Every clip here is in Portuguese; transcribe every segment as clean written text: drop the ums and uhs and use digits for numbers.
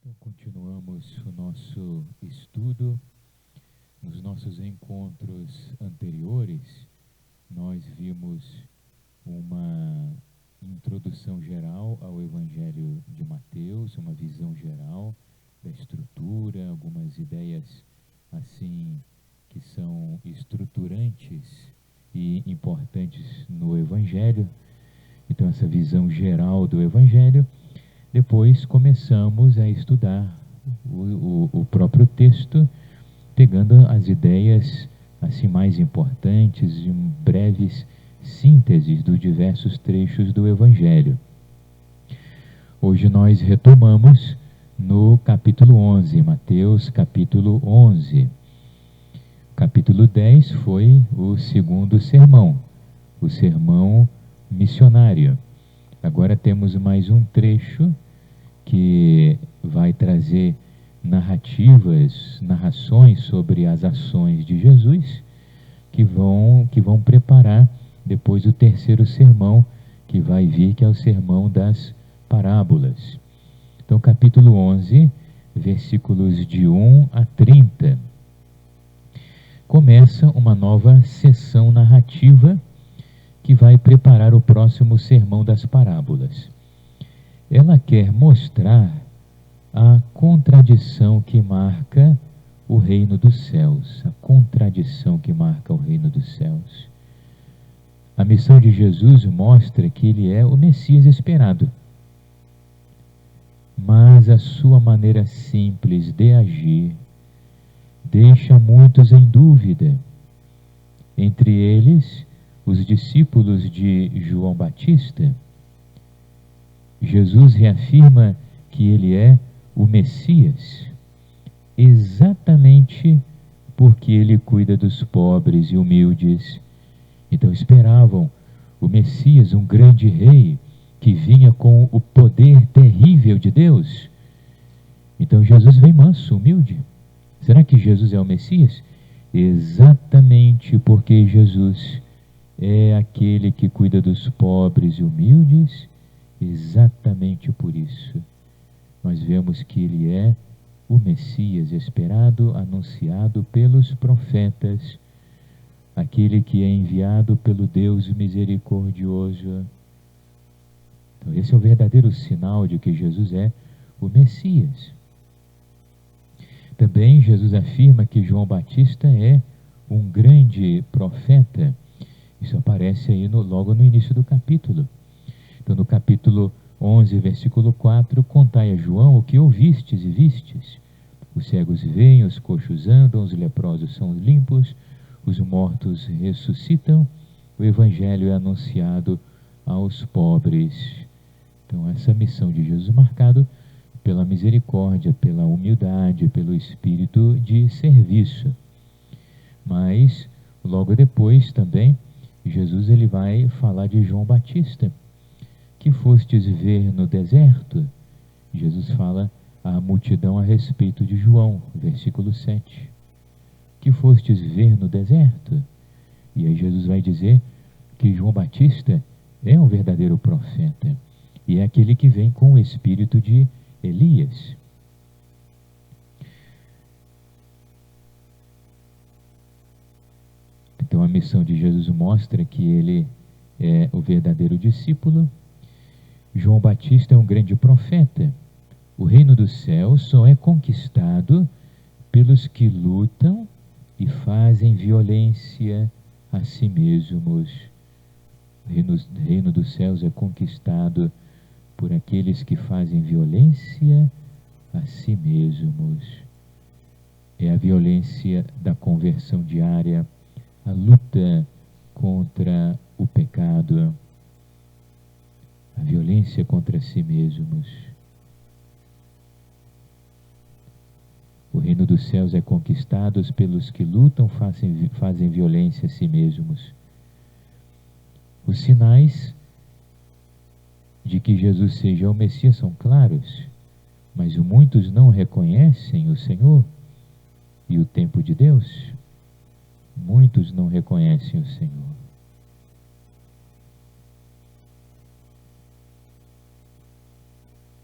Então, continuamos o nosso estudo. Nos nossos encontros anteriores, nós vimos uma introdução geral ao Evangelho de Mateus, uma visão geral da estrutura, algumas ideias assim que são estruturantes e importantes no Evangelho. Então, essa visão geral do Evangelho. Depois começamos a estudar o próprio texto, pegando as ideias assim mais importantes e breves sínteses dos diversos trechos do Evangelho. Hoje nós retomamos no capítulo 11, Mateus capítulo 11. Capítulo 10 foi o segundo sermão, o sermão missionário. Agora temos mais um trecho que vai trazer narrações sobre as ações de Jesus, que vão preparar depois o terceiro sermão, que vai vir, que é o sermão das parábolas. Então, capítulo 11, versículos de 1 a 30. Começa uma nova sessão narrativa que vai preparar o próximo sermão das parábolas. Ela quer mostrar a contradição que marca o reino dos céus, a contradição que marca o reino dos céus. A missão de Jesus mostra que ele é o Messias esperado, mas a sua maneira simples de agir deixa muitos em dúvida, entre eles os discípulos de João Batista. Jesus reafirma que ele é o Messias, exatamente porque ele cuida dos pobres e humildes. Então esperavam o Messias, um grande rei, que vinha com o poder terrível de Deus. Então Jesus vem manso, humilde. Será que Jesus é o Messias? Exatamente porque Jesus é aquele que cuida dos pobres e humildes. Exatamente por isso, nós vemos que ele é o Messias esperado, anunciado pelos profetas, aquele que é enviado pelo Deus misericordioso. Então, esse é o verdadeiro sinal de que Jesus é o Messias. Também Jesus afirma que João Batista é um grande profeta. Isso aparece aí logo no início do capítulo. Então, no capítulo 11, versículo 4, contai a João o que ouvistes e vistes. Os cegos veem, os coxos andam, os leprosos são limpos, os mortos ressuscitam, o evangelho é anunciado aos pobres. Então, essa missão de Jesus marcado pela misericórdia, pela humildade, pelo espírito de serviço. Mas, logo depois também, Jesus ele vai falar de João Batista. Que fostes ver no deserto? Jesus fala à multidão a respeito de João, versículo 7. Que fostes ver no deserto? E aí Jesus vai dizer que João Batista é um verdadeiro profeta, e é aquele que vem com o espírito de Elias. Então a missão de Jesus mostra que ele é o verdadeiro discípulo. João Batista é um grande profeta. O reino dos céus só é conquistado pelos que lutam e fazem violência a si mesmos. O reino dos céus é conquistado por aqueles que fazem violência a si mesmos. É a violência da conversão diária, a luta contra o pecado, a violência contra si mesmos. O reino dos céus é conquistado pelos que lutam, fazem violência a si mesmos. Os sinais de que Jesus seja o Messias são claros, mas muitos não reconhecem o Senhor e o tempo de Deus. Muitos não reconhecem o Senhor.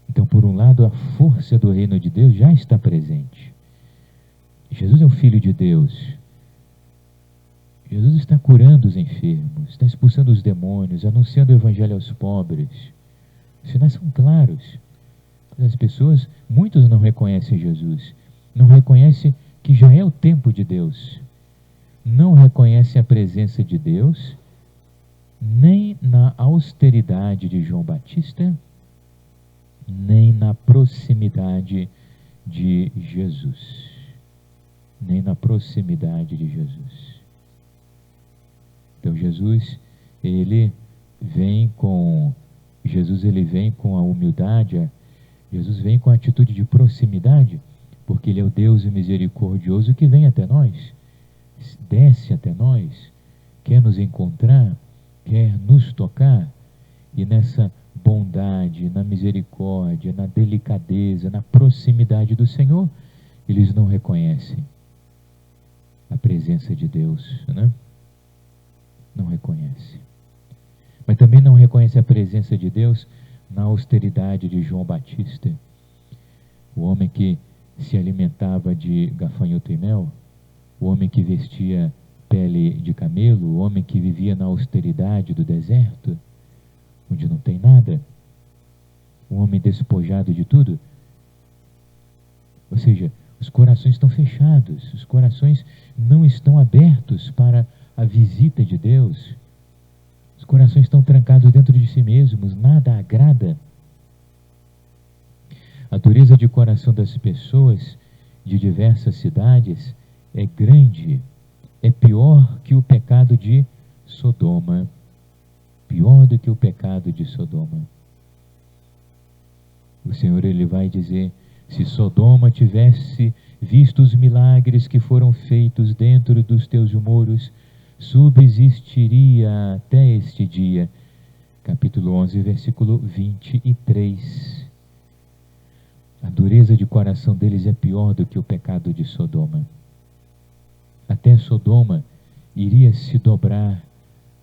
Então, por um lado, a força do reino de Deus já está presente. Jesus é o Filho de Deus. Jesus está curando os enfermos, está expulsando os demônios, anunciando o evangelho aos pobres. Os sinais são claros. As pessoas, muitos não reconhecem Jesus, não reconhecem que já é o tempo de Deus, não reconhecem a presença de Deus, nem na austeridade de João Batista, nem na proximidade de Jesus. Nem na proximidade de Jesus. Então Jesus, ele vem com a humildade, Jesus vem com a atitude de proximidade, porque ele é o Deus misericordioso que vem até nós, desce até nós, quer nos encontrar, quer nos tocar, e nessa bondade, na misericórdia, na delicadeza, na proximidade do Senhor, eles não reconhecem a presença de Deus, né? Não reconhece. Mas também não reconhece a presença de Deus na austeridade de João Batista, o homem que se alimentava de gafanhoto e mel, o homem que vestia pele de camelo, o homem que vivia na austeridade do deserto, onde não tem nada, o homem despojado de tudo. Ou seja, os corações estão fechados, os corações não estão abertos para a visita de Deus. Os corações estão trancados dentro de si mesmos, nada agrada. A dureza de coração das pessoas de diversas cidades é grande, é pior que o pecado de Sodoma. Pior do que o pecado de Sodoma. O Senhor, ele vai dizer: se Sodoma tivesse visto os milagres que foram feitos dentro dos teus muros, subsistiria até este dia. Capítulo 11, versículo 23. A dureza de coração deles é pior do que o pecado de Sodoma. Até Sodoma iria se dobrar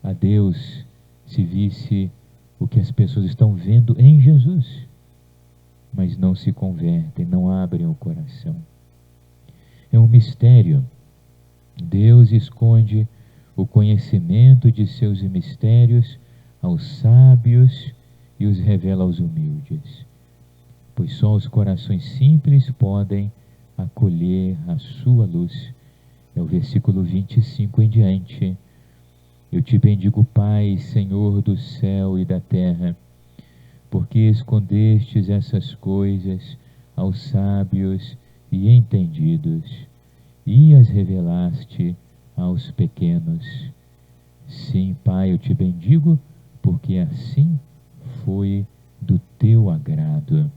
a Deus se visse o que as pessoas estão vendo em Jesus, mas não se convertem, não abrem o coração. É um mistério. Deus esconde o conhecimento de seus mistérios aos sábios e os revela aos humildes, pois só os corações simples podem acolher a sua luz. É o versículo 25 em diante. Eu te bendigo, Pai, Senhor do céu e da terra, porque escondestes essas coisas aos sábios e entendidos, e as revelaste aos pequenos. Sim, Pai, eu te bendigo, porque assim foi do teu agrado.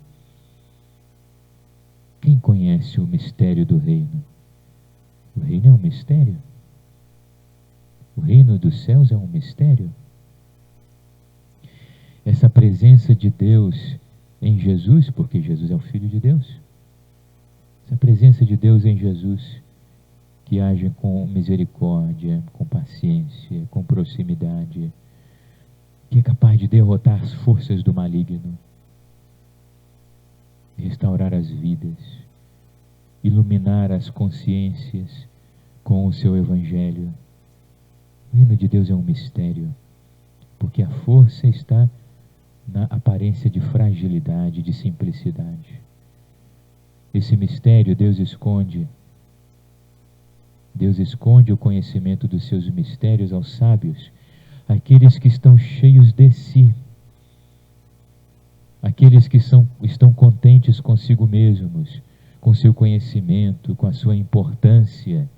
Quem conhece o mistério do reino? O reino é um mistério. O reino dos céus é um mistério. Essa presença de Deus em Jesus, porque Jesus é o Filho de Deus. Essa presença de Deus em Jesus, que age com misericórdia, com paciência, com proximidade, que é capaz de derrotar as forças do maligno, restaurar as vidas, iluminar as consciências com o seu Evangelho. O reino de Deus é um mistério, porque a força está na aparência de fragilidade, de simplicidade. Esse mistério Deus esconde o conhecimento dos seus mistérios aos sábios, aqueles que estão cheios de si, aqueles que estão contentes consigo mesmos, com seu conhecimento, com a sua importância.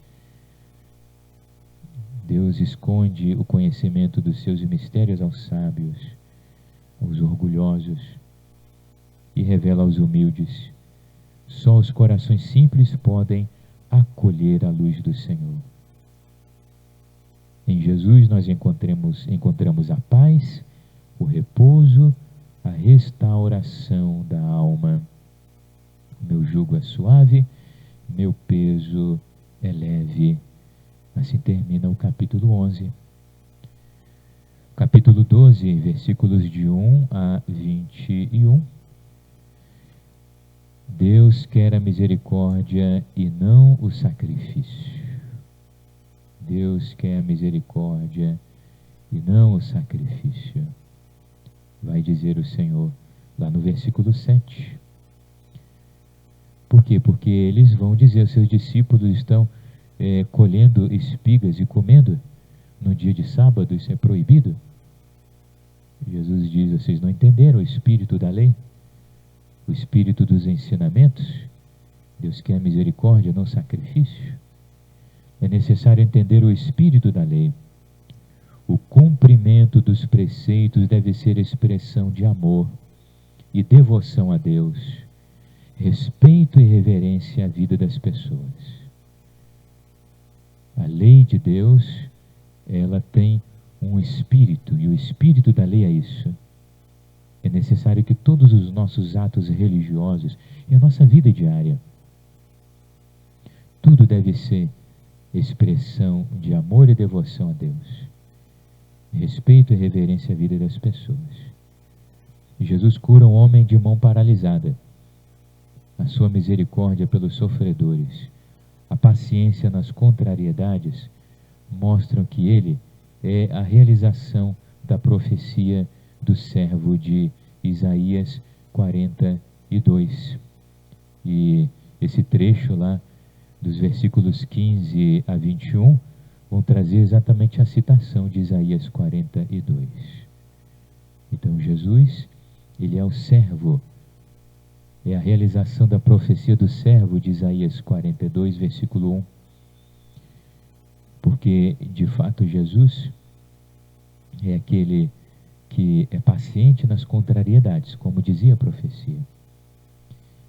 Deus esconde o conhecimento dos seus mistérios aos sábios, aos orgulhosos, e revela aos humildes. Só os corações simples podem acolher a luz do Senhor. Em Jesus nós encontramos a paz, o repouso, a restauração da alma. Meu jugo é suave, meu peso é leve. Assim termina o capítulo 11. Capítulo 12, versículos de 1 a 21. Deus quer a misericórdia e não o sacrifício. Deus quer a misericórdia e não o sacrifício. Vai dizer o Senhor lá no versículo 7. Por quê? Porque eles vão dizer, seus discípulos estão colhendo espigas e comendo no dia de sábado, isso é proibido? Jesus diz, vocês não entenderam o espírito da lei? O espírito dos ensinamentos? Deus quer misericórdia, não sacrifício. É necessário entender o espírito da lei. O cumprimento dos preceitos deve ser expressão de amor e devoção a Deus, respeito e reverência à vida das pessoas. A lei de Deus, ela tem um espírito, e o espírito da lei é isso. É necessário que todos os nossos atos religiosos e a nossa vida diária, tudo deve ser expressão de amor e devoção a Deus, respeito e reverência à vida das pessoas. Jesus cura um homem de mão paralisada. A sua misericórdia pelos sofredores, a paciência nas contrariedades, mostram que ele é a realização da profecia do servo de Isaías 42. E esse trecho lá, dos versículos 15 a 21, vão trazer exatamente a citação de Isaías 42. Então Jesus, ele é o servo, é a realização da profecia do servo de Isaías 42, versículo 1. Porque, de fato, Jesus é aquele que é paciente nas contrariedades, como dizia a profecia,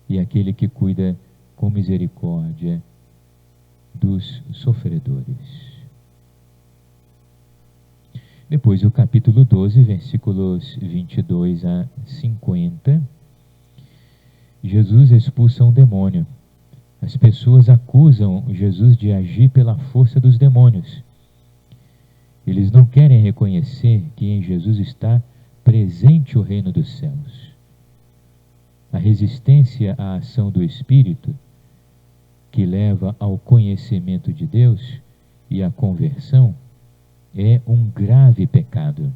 e aquele que cuida com misericórdia dos sofredores. Depois, o capítulo 12, versículos 22 a 50, Jesus expulsa um demônio. As pessoas acusam Jesus de agir pela força dos demônios. Eles não querem reconhecer que em Jesus está presente o reino dos céus. A resistência à ação do Espírito, que leva ao conhecimento de Deus e à conversão, é um grave pecado.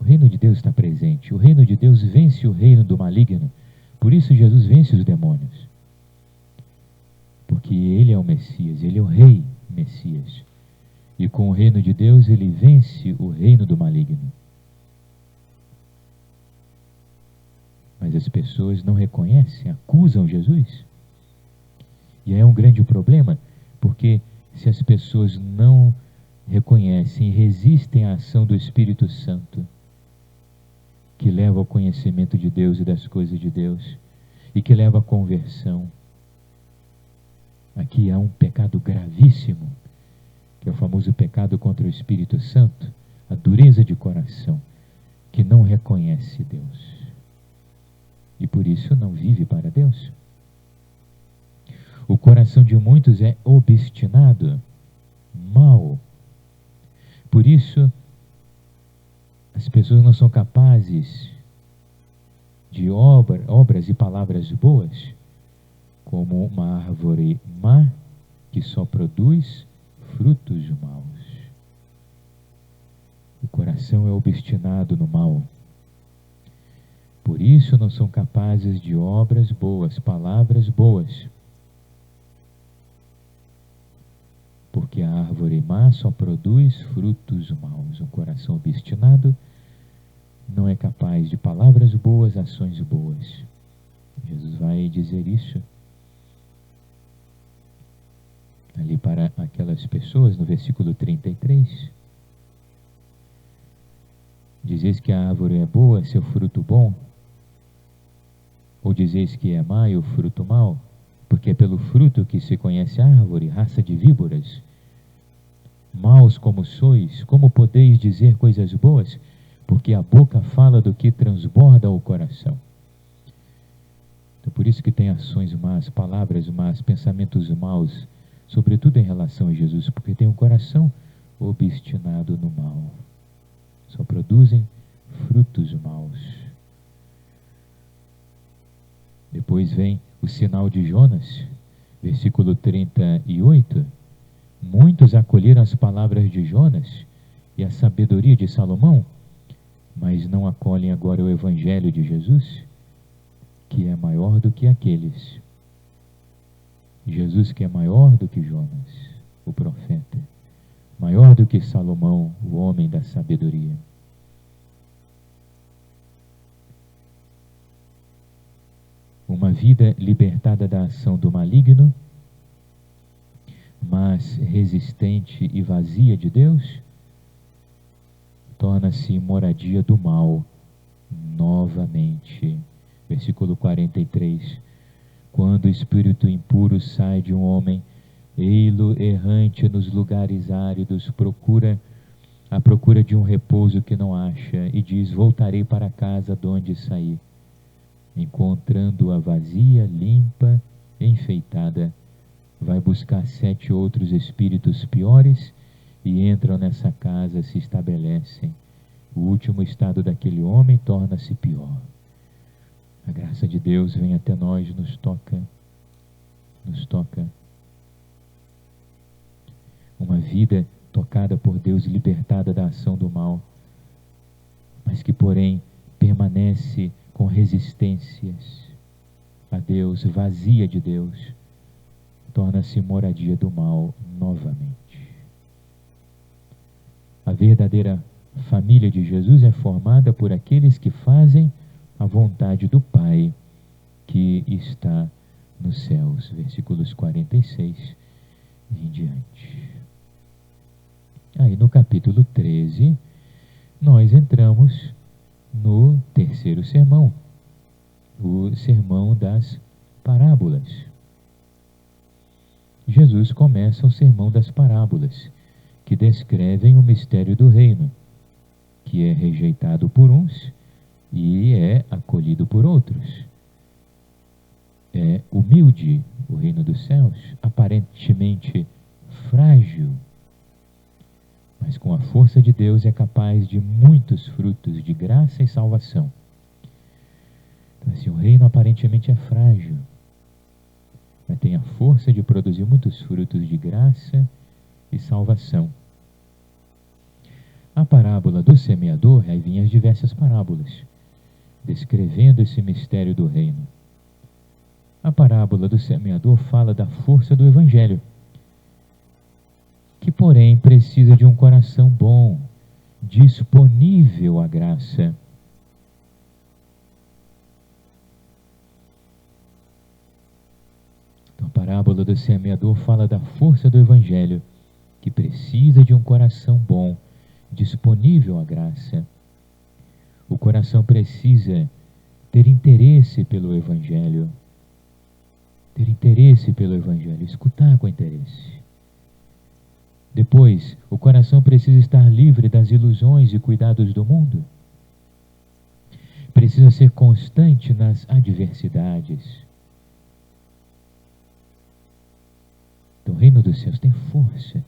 O reino de Deus está presente. O reino de Deus vence o reino do maligno. Por isso Jesus vence os demônios. Porque ele é o Messias, ele é o Rei Messias. E com o reino de Deus ele vence o reino do maligno. Mas as pessoas não reconhecem, acusam Jesus. E aí é um grande problema, porque se as pessoas não reconhecem e resistem à ação do Espírito Santo, que leva ao conhecimento de Deus e das coisas de Deus, e que leva à conversão, aqui há um pecado gravíssimo, que é o famoso pecado contra o Espírito Santo, a dureza de coração, que não reconhece Deus. E por isso não vive para Deus. O coração de muitos é obstinado, mau. Por isso, as pessoas não são capazes de obras e palavras boas, como uma árvore má que só produz frutos maus. O coração é obstinado no mal. Por isso não são capazes de obras boas, palavras boas. Porque a árvore má só produz frutos maus. Um coração obstinado não é capaz de palavras boas, ações boas. Jesus vai dizer isso ali para aquelas pessoas no versículo 33. Dizeis que a árvore é boa, seu fruto bom? Ou dizeis que é má e o fruto mau? Porque é pelo fruto que se conhece a árvore, raça de víboras. Maus como sois, como podeis dizer coisas boas? Porque a boca fala do que transborda o coração. Então, por isso que tem ações más, palavras más, pensamentos maus, sobretudo em relação a Jesus, porque tem um coração obstinado no mal. Só produzem frutos maus. Depois vem o sinal de Jonas, versículo 38. Muitos acolheram as palavras de Jonas e a sabedoria de Salomão, mas não acolhem agora o evangelho de Jesus, que é maior do que aqueles. Jesus que é maior do que Jonas, o profeta, maior do que Salomão, o homem da sabedoria. Uma vida libertada da ação do maligno, mas resistente e vazia de Deus, torna-se moradia do mal novamente. Versículo 43. Quando o espírito impuro sai de um homem, ei-lo errante nos lugares áridos, à procura de um repouso que não acha, e diz: voltarei para casa de onde saí. Encontrando-a vazia, limpa, enfeitada, vai buscar 7 outros espíritos piores e entram nessa casa, se estabelecem. O último estado daquele homem torna-se pior. A graça de Deus vem até nós, nos toca. Uma vida tocada por Deus, libertada da ação do mal, mas que, porém, permanece com resistências a Deus, vazia de Deus, torna-se moradia do mal novamente. A verdadeira família de Jesus é formada por aqueles que fazem a vontade do Pai que está nos céus. Versículos 46 e em diante. Aí no capítulo 13, nós entramos no terceiro sermão, o sermão das parábolas. Jesus começa o sermão das parábolas, que descrevem o mistério do reino, que é rejeitado por uns e é acolhido por outros. É humilde o reino dos céus, aparentemente frágil, mas com a força de Deus é capaz de muitos frutos de graça e salvação. Então, assim, o reino aparentemente é frágil, mas tem a força de produzir muitos frutos de graça e salvação. A parábola do semeador, aí vinham as diversas parábolas, descrevendo esse mistério do reino. A parábola do semeador fala da força do evangelho, que porém precisa de um coração bom, disponível à graça. Então, a parábola do semeador fala da força do evangelho, que precisa de um coração bom, disponível à graça. O coração precisa ter interesse pelo evangelho, escutar com interesse. Depois, o coração precisa estar livre das ilusões e cuidados do mundo. Precisa ser constante nas adversidades. Então, o reino dos céus tem força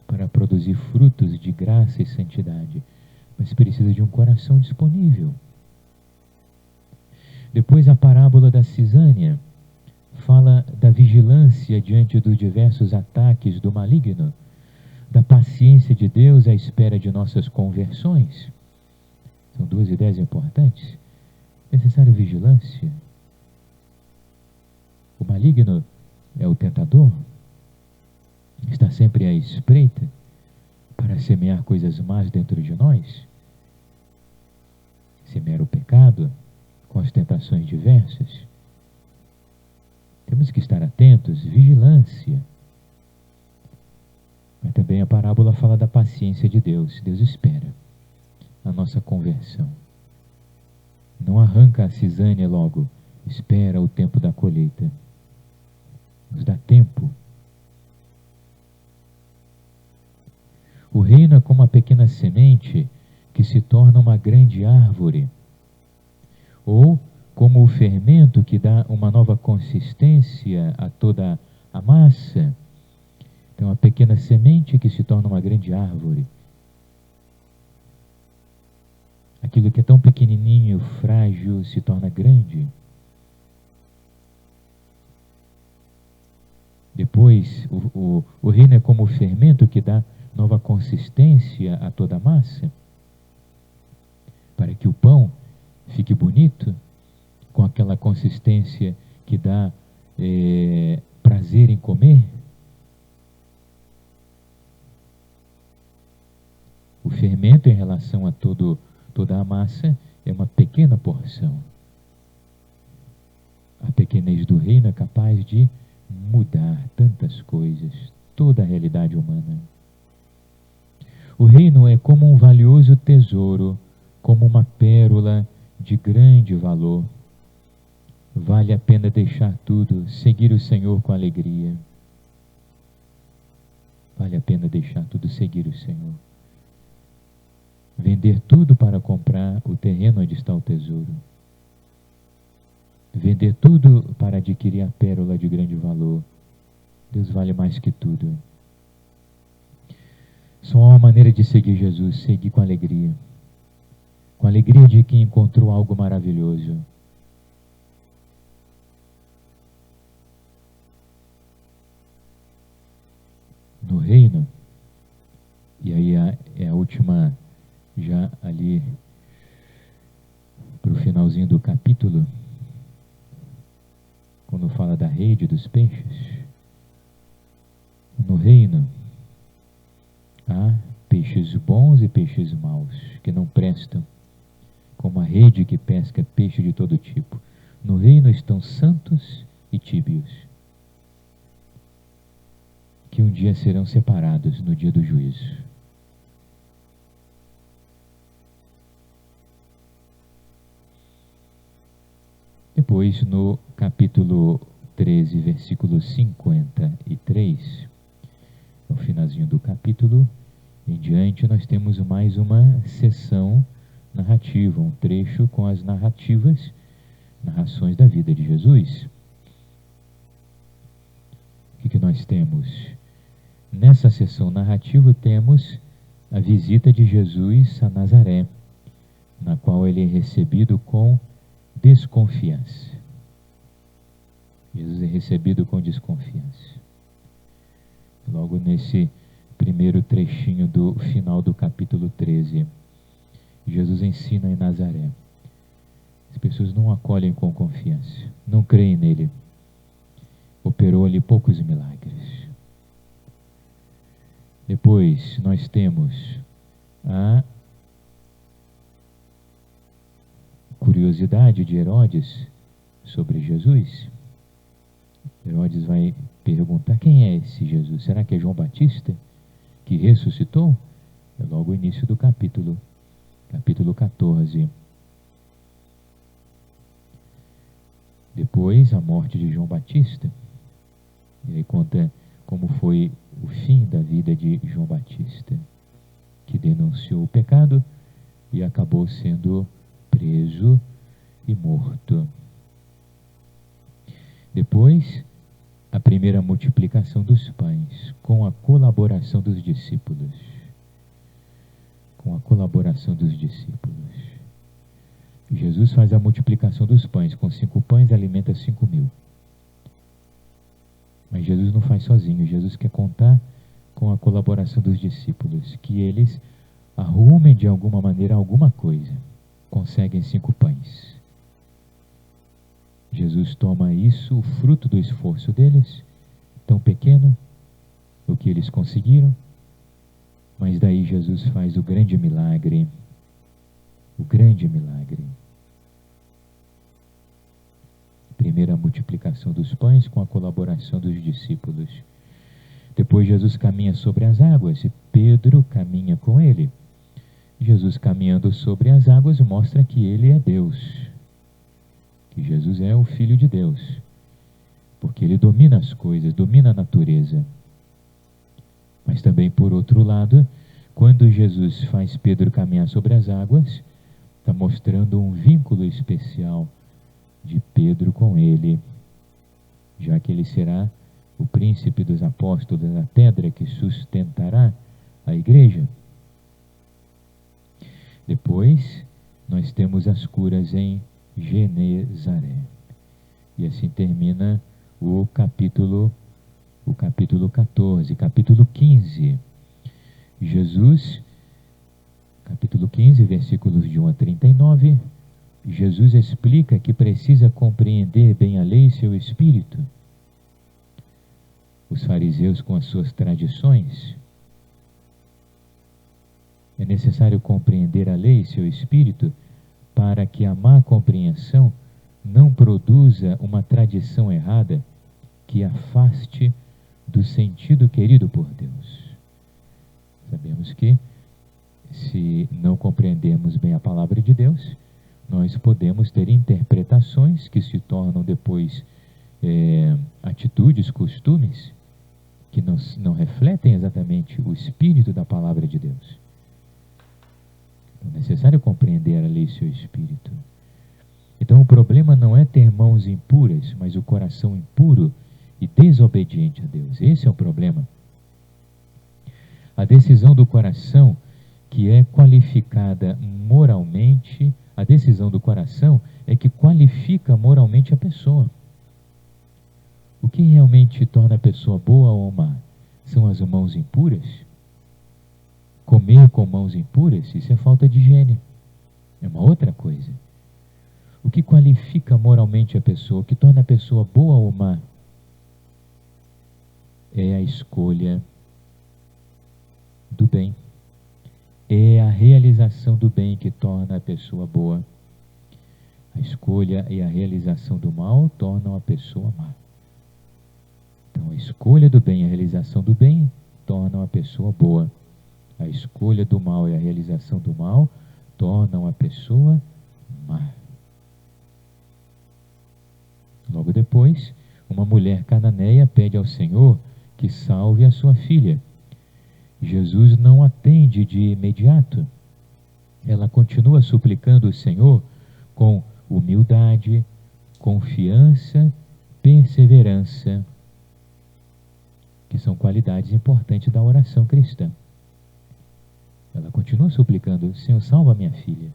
para produzir frutos de graça e santidade, mas precisa de um coração disponível. Depois, a parábola da cisânia fala da vigilância diante dos diversos ataques do maligno, da paciência de Deus à espera de nossas conversões. São 2 ideias importantes. Necessária vigilância. O maligno é o tentador, está sempre à espreita para semear coisas más dentro de nós, semear o pecado com as tentações diversas. Temos que estar atentos, vigilância. Mas também a parábola fala da paciência de Deus. Deus espera a nossa conversão. Não arranca a cisânia logo, espera o tempo da colheita. Nos dá tempo. O reino é como uma pequena semente que se torna uma grande árvore, ou como o fermento que dá uma nova consistência a toda a massa. Então, uma pequena semente que se torna uma grande árvore. Aquilo que é tão pequenininho, frágil, se torna grande. Depois, o reino é como o fermento que dá nova consistência a toda a massa, para que o pão fique bonito, com aquela consistência que dá prazer em comer. O fermento, em relação a toda a massa, é uma pequena porção. A pequenez do reino é capaz de mudar tantas coisas, toda a realidade humana. O reino é como um valioso tesouro, como uma pérola de grande valor. Vale a pena deixar tudo, seguir o Senhor com alegria. Vale a pena deixar tudo, seguir o Senhor. Vender tudo para comprar o terreno onde está o tesouro. Vender tudo para adquirir a pérola de grande valor. Deus vale mais que tudo. Só há uma maneira de seguir Jesus, seguir com alegria. Com a alegria de quem encontrou algo maravilhoso. No reino, e aí é a última, já ali para o finalzinho do capítulo, quando fala da rede dos peixes. No reino há peixes bons e peixes maus, que não prestam, como a rede que pesca peixe de todo tipo. No reino estão santos e tíbios, que um dia serão separados no dia do juízo. Depois, no capítulo 13, versículo 53, no finalzinho do capítulo em diante, nós temos mais uma sessão narrativa, um trecho com as narrações da vida de Jesus. O que nós temos? Nessa sessão narrativa temos a visita de Jesus a Nazaré, na qual ele é recebido com desconfiança. Jesus é recebido com desconfiança. Logo nesse primeiro trechinho do final do capítulo 13, Jesus ensina em Nazaré. As pessoas não acolhem com confiança, não creem nele. Operou ali poucos milagres. Depois nós temos a curiosidade de Herodes sobre Jesus. Herodes vai perguntar: quem é esse Jesus? Será que é João Batista que ressuscitou? É logo o início do capítulo 14. Depois a morte de João Batista. E aí conta como foi o fim da vida de João Batista, que denunciou o pecado e acabou sendo preso e morto. Depois, a primeira multiplicação dos pães, com a colaboração dos discípulos. Com a colaboração dos discípulos. Jesus faz a multiplicação dos pães. Com 5 pães alimenta 5.000. Mas Jesus não faz sozinho. Jesus quer contar com a colaboração dos discípulos, que eles arrumem de alguma maneira alguma coisa. Conseguem 5 pães. Jesus toma isso, o fruto do esforço deles, tão pequeno, o que eles conseguiram, mas daí Jesus faz o grande milagre. O grande milagre. Primeira multiplicação dos pães com a colaboração dos discípulos. Depois Jesus caminha sobre as águas e Pedro caminha com ele. Jesus caminhando sobre as águas mostra que ele é Deus. Que Jesus é o Filho de Deus. Porque ele domina as coisas, domina a natureza. Mas também, por outro lado, quando Jesus faz Pedro caminhar sobre as águas, está mostrando um vínculo especial de Pedro com ele, já que ele será o príncipe dos apóstolos, a pedra que sustentará a igreja. Depois, nós temos as curas em Genezaré. E assim termina o capítulo o capítulo 14, capítulo 15. Jesus, capítulo 15, versículos de 1 a 39, Jesus explica que precisa compreender bem a lei e seu espírito. Os fariseus com as suas tradições. É necessário compreender a lei e seu espírito para que a má compreensão não produza uma tradição errada que afaste do sentido querido por Deus. Sabemos que, se não compreendermos bem a palavra de Deus, nós podemos ter interpretações que se tornam depois atitudes, costumes, que não refletem exatamente o espírito da palavra de Deus. É necessário compreender a lei e seu espírito. Então o problema não é ter mãos impuras, mas o coração impuro e desobediente a Deus. Esse é o problema. A decisão do coração, que é qualificada moralmente, a decisão do coração é que qualifica moralmente a pessoa. O que realmente torna a pessoa boa ou má? São as mãos impuras? Comer com mãos impuras, isso é falta de higiene. É uma outra coisa. O que qualifica moralmente a pessoa, o que torna a pessoa boa ou má? É a escolha do bem. É a realização do bem que torna a pessoa boa. A escolha e a realização do mal tornam a pessoa má. Então, a escolha do bem e a realização do bem tornam a pessoa boa. A escolha do mal e a realização do mal tornam a pessoa má. Logo depois, uma mulher cananeia pede ao Senhor que salve a sua filha. Jesus não atende de imediato. Ela continua suplicando o Senhor com humildade, confiança, perseverança, que são qualidades importantes da oração cristã. Ela continua suplicando: Senhor, salva minha filha.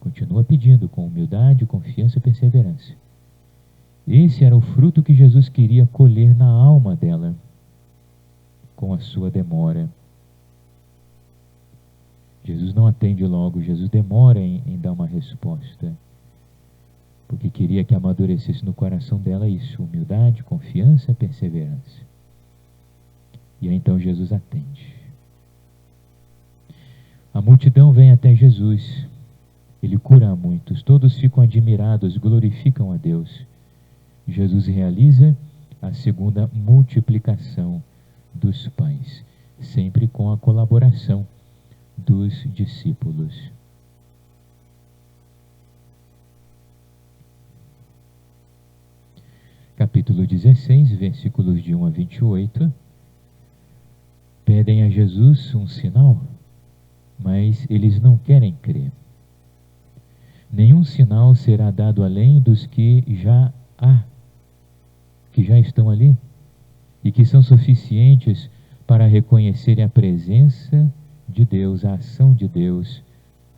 Continua pedindo com humildade, confiança e perseverança. Esse era o fruto que Jesus queria colher na alma dela, com a sua demora. Jesus não atende logo, Jesus demora em dar uma resposta, porque queria que amadurecesse no coração dela isso: humildade, confiança, perseverança. E aí então Jesus atende. A multidão vem até Jesus, ele cura a muitos, todos ficam admirados, glorificam a Deus. Jesus realiza a segunda multiplicação dos pães, sempre com a colaboração dos discípulos. Capítulo 16, versículos de 1 a 28. Pedem a Jesus um sinal, mas eles não querem crer. Nenhum sinal será dado além dos que já estão ali e que são suficientes para reconhecerem a presença de Deus, a ação de Deus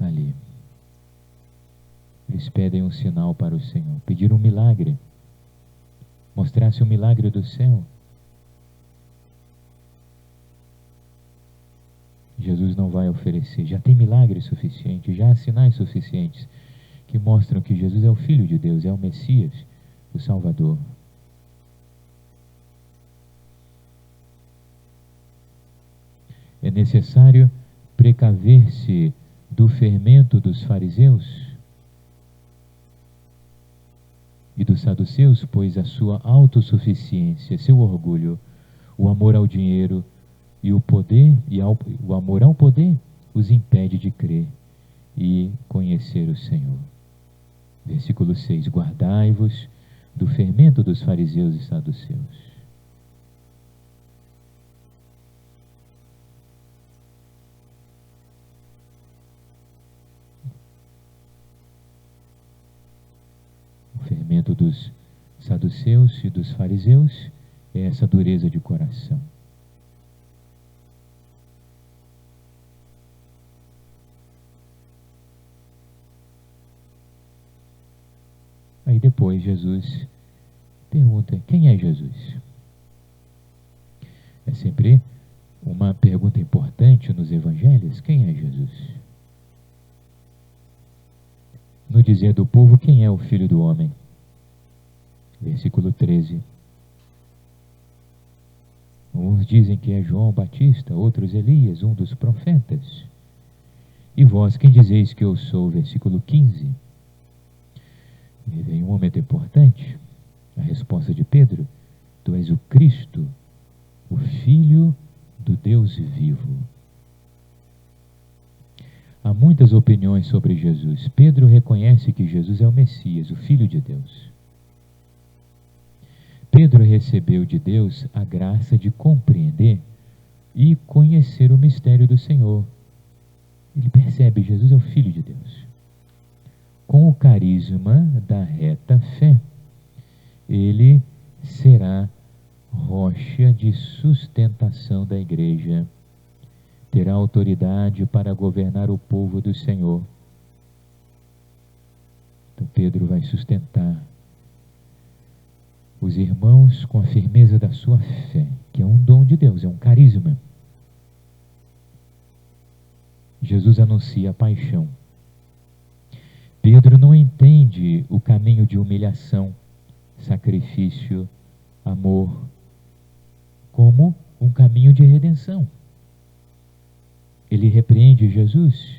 ali. Eles pedem um sinal para o Senhor, pediram um milagre, mostrasse o milagre do céu. Jesus não vai oferecer, já tem milagres suficientes, já há sinais suficientes que mostram que Jesus é o Filho de Deus, é o Messias, o Salvador. É necessário precaver-se do fermento dos fariseus e dos saduceus, pois a sua autossuficiência, seu orgulho, o amor ao dinheiro e o poder, o amor ao poder, os impede de crer e conhecer o Senhor. Versículo 6: guardai-vos do fermento dos fariseus e saduceus. O fermento dos saduceus e dos fariseus é essa dureza de coração. Aí depois Jesus pergunta: quem é Jesus? sempre uma pergunta importante nos evangelhos: quem é Jesus? No dizer do povo, quem é o Filho do Homem? Versículo 13. Uns dizem que é João Batista, outros Elias, um dos profetas. E vós, quem dizeis que eu sou? Versículo 15. E vem um momento importante, a resposta de Pedro: tu és o Cristo, o Filho do Deus vivo. Há muitas opiniões sobre Jesus. Pedro reconhece que Jesus é o Messias, o Filho de Deus. Pedro recebeu de Deus a graça de compreender e conhecer o mistério do Senhor. Ele percebe: Jesus é o Filho de Deus. Com o carisma da reta fé, ele será rocha de sustentação da igreja. Terá autoridade para governar o povo do Senhor. Então Pedro vai sustentar os irmãos com a firmeza da sua fé, que é um dom de Deus, é um carisma. Jesus anuncia a paixão. Pedro não entende o caminho de humilhação, sacrifício, amor, como um caminho de redenção. Ele repreende Jesus,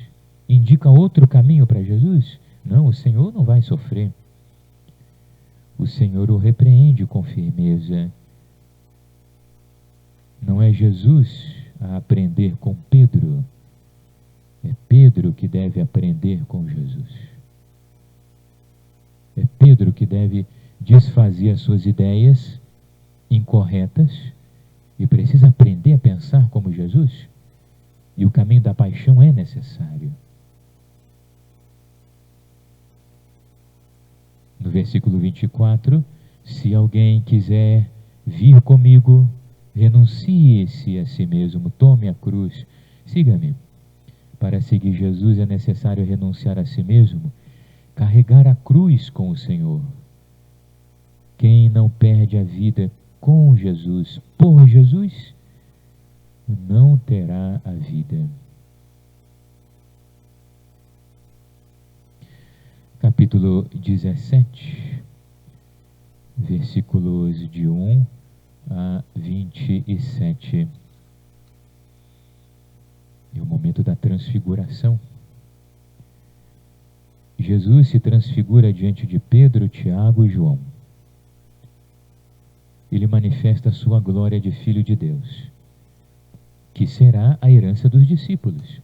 indica outro caminho para Jesus. Não, o Senhor não vai sofrer. O Senhor o repreende com firmeza. Não é Jesus a aprender com Pedro, é Pedro que deve aprender com Jesus. É Pedro que deve desfazer as suas ideias incorretas e precisa aprender a pensar como Jesus. E o caminho da paixão é necessário. No versículo 24, se alguém quiser vir comigo, renuncie-se a si mesmo, tome a cruz, siga-me. Para seguir Jesus é necessário renunciar a si mesmo, carregar a cruz com o Senhor. Quem não perde a vida com Jesus, por Jesus, não terá a vida. Capítulo 17, versículos de 1 a 27. É o momento da transfiguração. Jesus se transfigura diante de Pedro, Tiago e João. Ele manifesta a sua glória de Filho de Deus, que será a herança dos discípulos.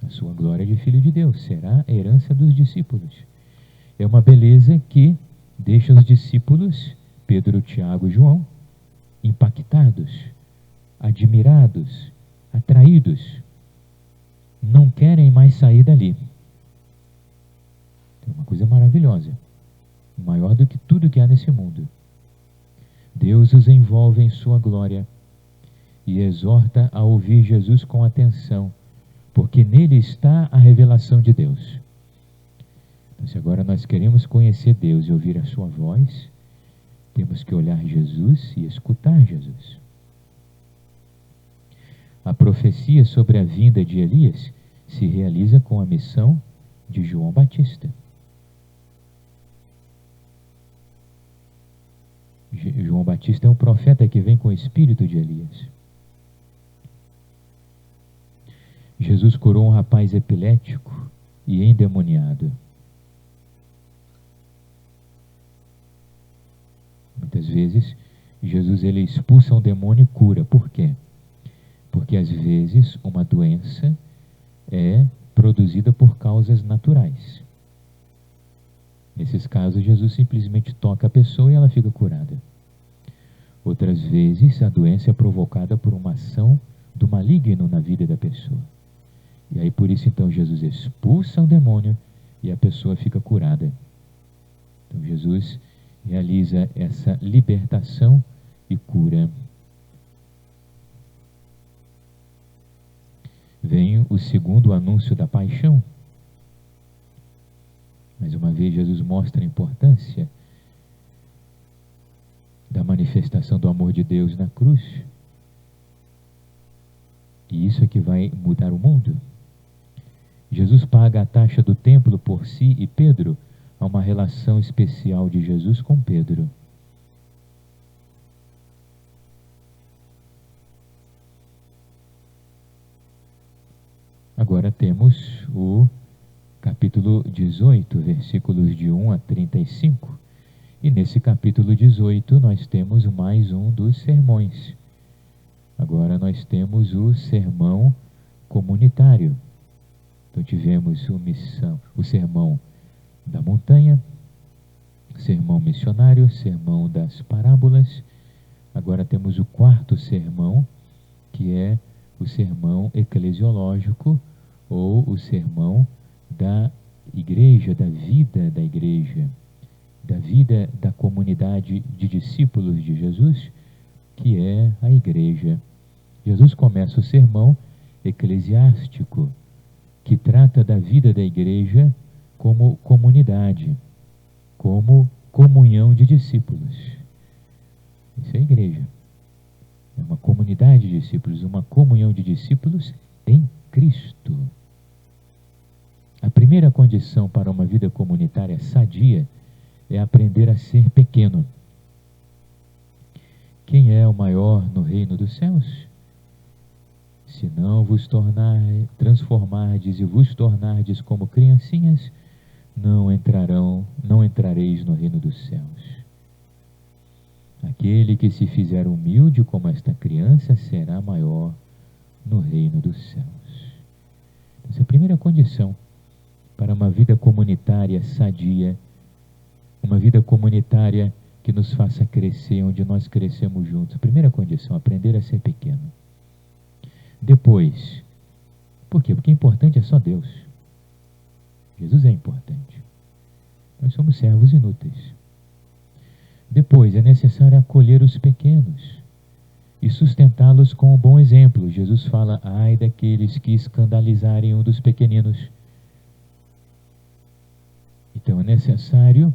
A sua glória de Filho de Deus será a herança dos discípulos. É uma beleza que deixa os discípulos, Pedro, Tiago e João, impactados, admirados, atraídos. Não querem mais sair dali. É uma coisa maravilhosa, maior do que tudo que há nesse mundo. Deus os envolve em sua glória e exorta a ouvir Jesus com atenção, porque nele está a revelação de Deus. Então, se agora nós queremos conhecer Deus e ouvir a sua voz, temos que olhar Jesus e escutar Jesus. A profecia sobre a vinda de Elias se realiza com a missão de João Batista. João Batista é um profeta que vem com o espírito de Elias. Jesus curou um rapaz epilético e endemoniado. Muitas vezes, Jesus ele expulsa um demônio e cura. Por quê? Porque às vezes uma doença é produzida por causas naturais. Nesses casos, Jesus simplesmente toca a pessoa e ela fica curada. Outras vezes, a doença é provocada por uma ação do maligno na vida da pessoa. E aí, por isso, então, Jesus expulsa o demônio e a pessoa fica curada. Então, Jesus realiza essa libertação e cura. Vem o segundo anúncio da paixão. Mais uma vez, Jesus mostra a importância da manifestação do amor de Deus na cruz. E isso é que vai mudar o mundo. Jesus paga a taxa do templo por si e Pedro. Há uma relação especial de Jesus com Pedro. Agora temos o capítulo 18, versículos de 1 a 35. E nesse capítulo 18 nós temos mais um dos sermões. Agora nós temos o sermão comunitário. Então tivemos o sermão da montanha, sermão missionário, sermão das parábolas. Agora temos o quarto sermão, que é o sermão eclesiológico, ou o sermão da igreja, da vida da igreja, da vida da comunidade de discípulos de Jesus, que é a igreja. Jesus começa o sermão eclesiástico, que trata da vida da igreja como comunidade, como comunhão de discípulos. Isso é a igreja. É uma comunidade de discípulos, uma comunhão de discípulos em Cristo. A primeira condição para uma vida comunitária sadia é aprender a ser pequeno. Quem é o maior no reino dos céus? Se não vos transformardes e vos tornardes como criancinhas, não entrareis no reino dos céus. Aquele que se fizer humilde como esta criança será maior no reino dos céus. Essa é a primeira condição para uma vida comunitária sadia, uma vida comunitária que nos faça crescer, onde nós crescemos juntos. A primeira condição, aprender a ser pequeno. Depois, por quê? Porque importante é só Deus. Jesus é importante. Nós somos servos inúteis. Depois, é necessário acolher os pequenos e sustentá-los com um bom exemplo. Jesus fala, ai daqueles que escandalizarem um dos pequeninos. Então é necessário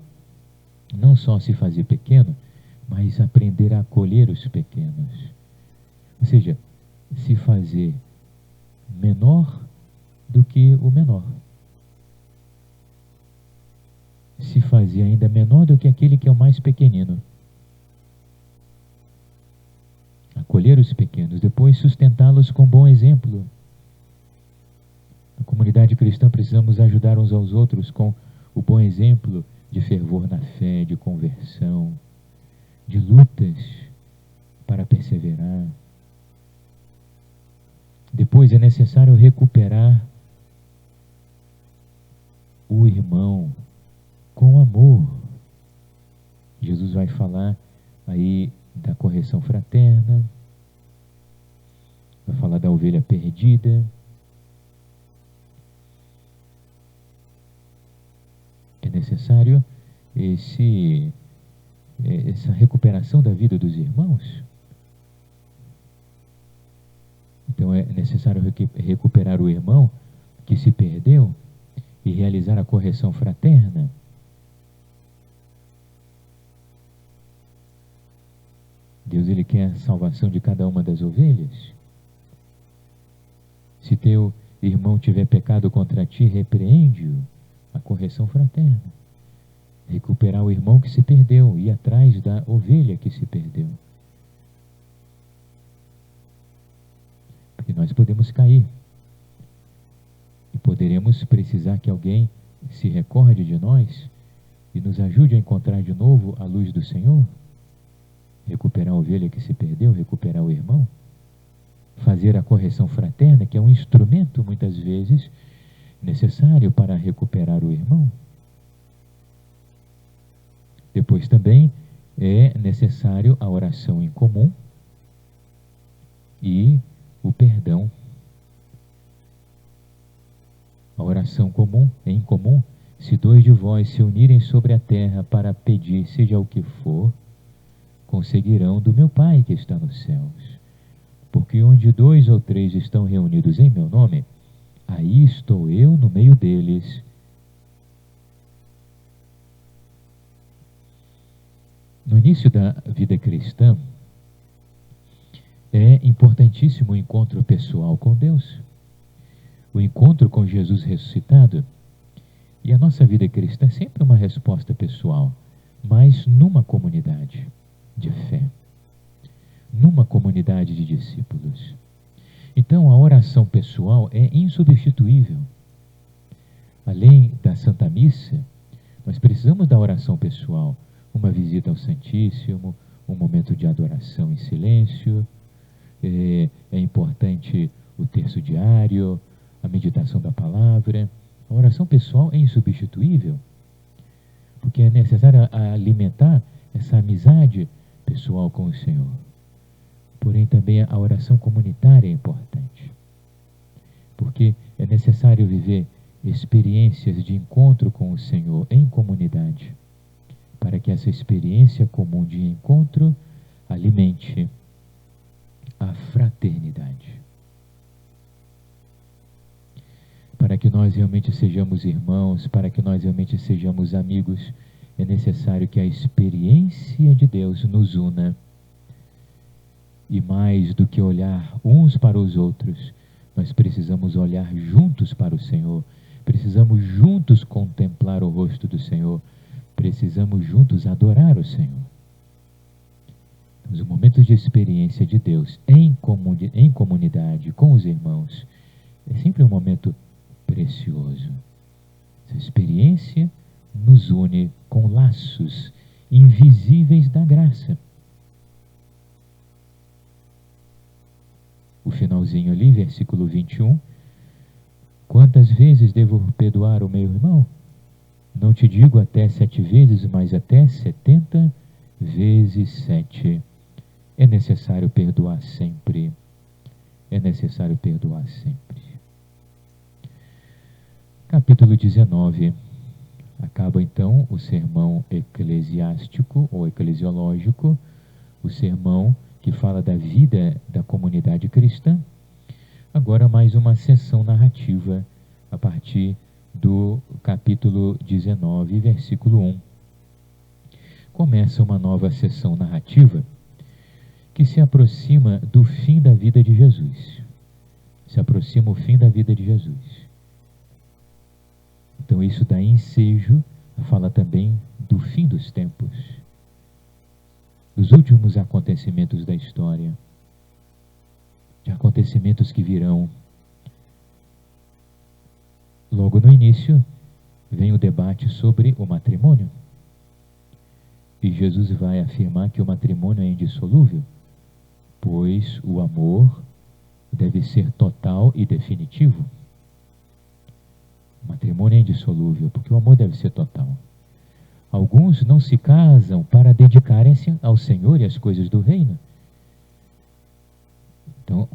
não só se fazer pequeno, mas aprender a acolher os pequenos. Ou seja, se fazer menor do que o menor. Se fazer ainda menor do que aquele que é o mais pequenino. Acolher os pequenos, depois sustentá-los com bom exemplo. Na comunidade cristã precisamos ajudar uns aos outros com o bom exemplo de fervor na fé, de conversão, de lutas para perseverar. Depois é necessário recuperar o irmão com amor. Jesus vai falar aí da correção fraterna, vai falar da ovelha perdida. É necessário essa recuperação da vida dos irmãos. Então é necessário recuperar o irmão que se perdeu e realizar a correção fraterna. Deus, Ele quer a salvação de cada uma das ovelhas. Se teu irmão tiver pecado contra ti, repreende-o. A correção fraterna. Recuperar o irmão que se perdeu, ir atrás da ovelha que se perdeu. Porque nós podemos cair. E poderemos precisar que alguém se recorde de nós e nos ajude a encontrar de novo a luz do Senhor. Recuperar a ovelha que se perdeu, recuperar o irmão. Fazer a correção fraterna, que é um instrumento, muitas vezes, necessário para recuperar o irmão. Depois também é necessário a oração em comum e o perdão. A oração em comum, se dois de vós se unirem sobre a terra para pedir, seja o que for, conseguirão do meu Pai que está nos céus. Porque onde 2 ou 3 estão reunidos em meu nome, aí estou eu no meio deles. No início da vida cristã, é importantíssimo o encontro pessoal com Deus, o encontro com Jesus ressuscitado. E a nossa vida cristã é sempre uma resposta pessoal, mas numa comunidade de fé, numa comunidade de discípulos. Então, a oração pessoal é insubstituível. Além da Santa Missa, nós precisamos da oração pessoal, uma visita ao Santíssimo, um momento de adoração em silêncio. É importante o terço diário, a meditação da palavra. A oração pessoal é insubstituível, porque é necessário alimentar essa amizade pessoal com o Senhor. Porém, também a oração comunitária é importante, porque é necessário viver experiências de encontro com o Senhor em comunidade, para que essa experiência comum de encontro alimente a fraternidade. Para que nós realmente sejamos irmãos, para que nós realmente sejamos amigos, é necessário que a experiência de Deus nos una. E mais do que olhar uns para os outros, nós precisamos olhar juntos para o Senhor. Precisamos juntos contemplar o rosto do Senhor. Precisamos juntos adorar o Senhor. Os momentos de experiência de Deus em comunidade com os irmãos é sempre um momento precioso. Essa experiência nos une com laços invisíveis da graça. O finalzinho ali, versículo 21. Quantas vezes devo perdoar o meu irmão? Não te digo até 7 vezes, mas até 70 vezes 7. É necessário perdoar sempre. É necessário perdoar sempre. Capítulo 19. Acaba então o sermão eclesiástico ou eclesiológico, o sermão que fala da vida da comunidade cristã. Agora mais uma sessão narrativa a partir do capítulo 19, versículo 1. Começa uma nova sessão narrativa que se aproxima do fim da vida de Jesus. Se aproxima o fim da vida de Jesus. Então isso dá ensejo, fala também do fim dos tempos, dos últimos acontecimentos da história, de acontecimentos que virão. Logo no início, vem o debate sobre o matrimônio. E Jesus vai afirmar que o matrimônio é indissolúvel, pois o amor deve ser total e definitivo. O matrimônio é indissolúvel, porque o amor deve ser total. Alguns não se casam para dedicarem-se ao Senhor e às coisas do reino. Então,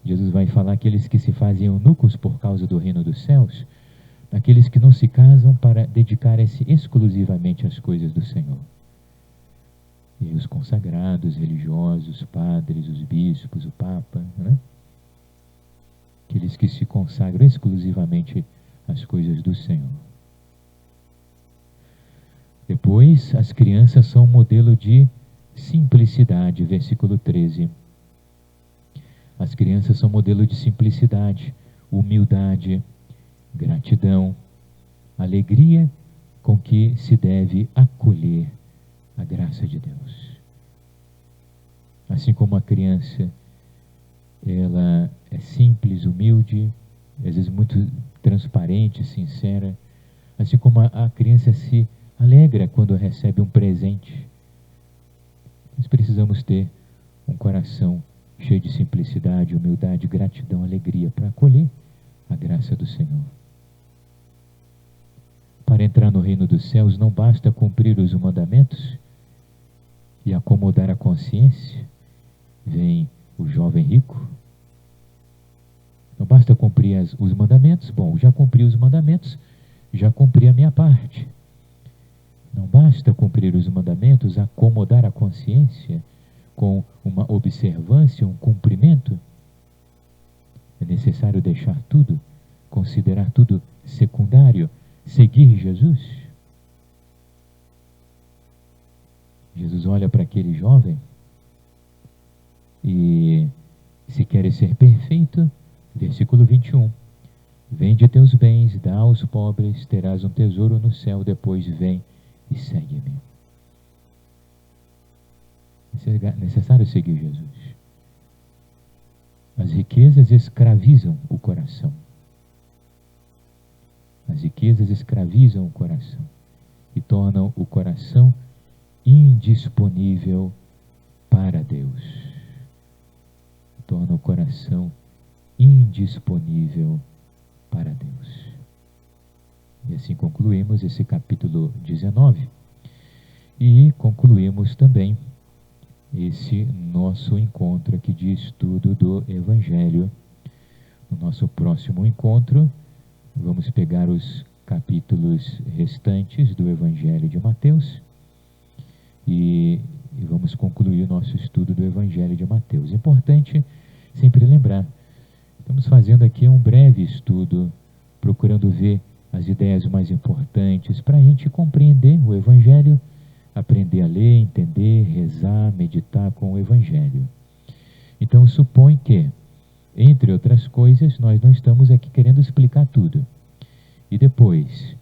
Jesus vai falar aqueles que se fazem eunucos por causa do reino dos céus, aqueles que não se casam para dedicarem-se exclusivamente às coisas do Senhor. E os consagrados, religiosos, os padres, os bispos, o Papa, né? Aqueles que se consagram exclusivamente às coisas do Senhor. Depois, as crianças são um modelo de simplicidade, versículo 13. As crianças são modelo de simplicidade, humildade, gratidão, alegria com que se deve acolher a graça de Deus. Assim como a criança, ela é simples, humilde, às vezes muito transparente, sincera, assim como a criança se alegra quando recebe um presente. Nós precisamos ter um coração cheio de simplicidade, humildade, gratidão, alegria, para acolher a graça do Senhor. Para entrar no reino dos céus, não basta cumprir os mandamentos e acomodar a consciência. Vem o jovem rico. Não basta cumprir os mandamentos. Bom, já cumpri os mandamentos, já cumpri a minha parte. Não basta cumprir os mandamentos, acomodar a consciência com uma observância, um cumprimento. É necessário deixar tudo, considerar tudo secundário, seguir Jesus. olha para aquele jovem e, se queres ser perfeito, versículo 21, vende teus bens, dá aos pobres, terás um tesouro no céu, depois vem e segue-me. É necessário seguir Jesus. As riquezas escravizam o coração. As riquezas escravizam o coração e tornam o coração indisponível para Deus. Tornam o coração indisponível para Deus. E assim concluímos esse capítulo 19. E concluímos também esse nosso encontro aqui de estudo do Evangelho. No nosso próximo encontro, vamos pegar os capítulos restantes do Evangelho de Mateus e vamos concluir o nosso estudo do Evangelho de Mateus. Importante sempre lembrar, estamos fazendo aqui um breve estudo, procurando ver as ideias mais importantes para a gente compreender o Evangelho, aprender a ler, entender, rezar, meditar com o Evangelho. Então supõe que, entre outras coisas, nós não estamos aqui querendo explicar tudo. E depois,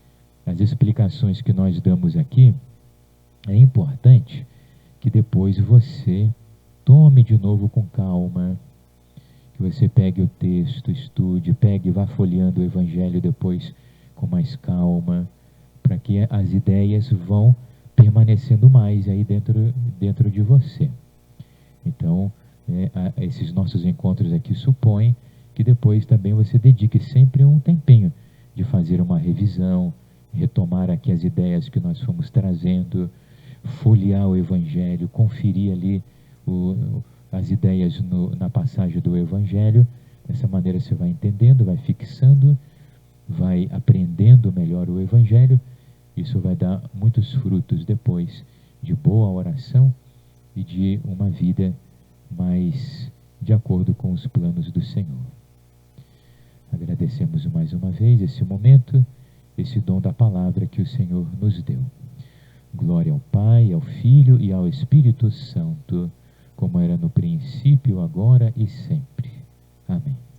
as explicações que nós damos aqui, é importante que depois você tome de novo com calma, que você pegue o texto, estude, pegue e vá folheando o Evangelho depois com mais calma, para que as ideias vão permanecendo mais aí dentro de você. Então, esses nossos encontros aqui supõem que depois também você dedique sempre um tempinho de fazer uma revisão, retomar aqui as ideias que nós fomos trazendo, folhear o Evangelho, conferir ali as ideias na passagem do Evangelho. Dessa maneira você vai entendendo, vai fixando, vai aprendendo melhor o Evangelho. Isso vai dar muitos frutos depois de boa oração e de uma vida mais de acordo com os planos do Senhor. Agradecemos mais uma vez esse momento, esse dom da palavra que o Senhor nos deu. Glória ao Pai, ao Filho e ao Espírito Santo, como era no princípio, agora e sempre. Amém.